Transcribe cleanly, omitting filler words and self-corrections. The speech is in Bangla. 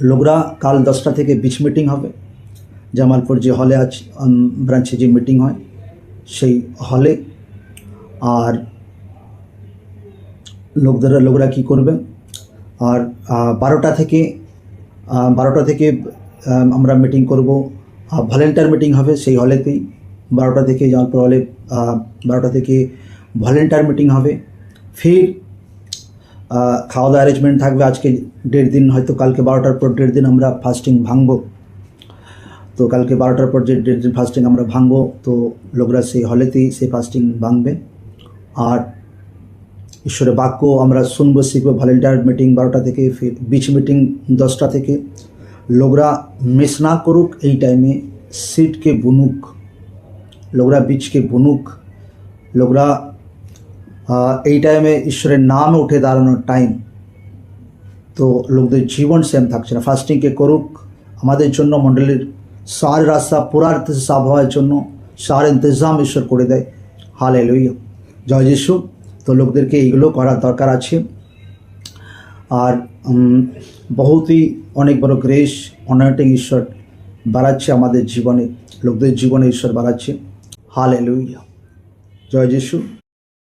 লোকরা কাল 10টা থেকে বিচ মিটিং হবে জামালপুর যে হলে আছে ব্রাঞ্চে যে মিটিং হয় সেই হলে। আর লোকরা কি করবে, আর 12টা থেকে আমরা মিটিং করব, ভলেন্টিয়ার মিটিং হবে সেই হলেতেই। 12টা থেকে জামালপুর হলে 12টা থেকে ভলেন্টিয়ার মিটিং হবে। ফির খাওয়া দাওয়া অ্যারেঞ্জমেন্ট থাকবে। আজকে 1.5 দিন, হয়তো কালকে 12টার পর 1.5 দিন আমরা ফাস্টিং ভাঙবো। তো কালকে 12টার পর যে 1.5 দিন ফাস্টিং আমরা ভাঙবো, তো লোকরা সেই হলেতেই সেই ফাস্টিং ভাঙবে। আর ঈশ্বরের বাক্য আমরা শুনবো, শিখবো। ভলেন্টিয়ার মিটিং 12টা থেকে, ফির বিচ মিটিং 10টা থেকে। লোকরা মিস না করুক, এই টাইমে সিটকে বুনুক, লোকরা বীজকে বুনুক। লোকরা এই টাইমে ঈশ্বরের নামে উঠে দাঁড়ানোর টাইম। তো লোকদের জীবন সেম থাকছে না, ফাস্টিংকে করুক। আমাদের জন্য মণ্ডলীর সার রাস্তা পুরার্থ সাফ হওয়ার জন্য সার ইন্তজাম ঈশ্বর করে দেয়। হালেলুয়া, জয় যিশু। তো লোকদেরকে এইগুলো করার দরকার আছে। আর বহুতই অনেক বড় গ্রেস অনাইটিং ঈশ্বর বাড়াচ্ছে আমাদের জীবনে, লোকদের জীবনে ঈশ্বর বাড়াচ্ছে। হালেলুয়া, জয় যিশু।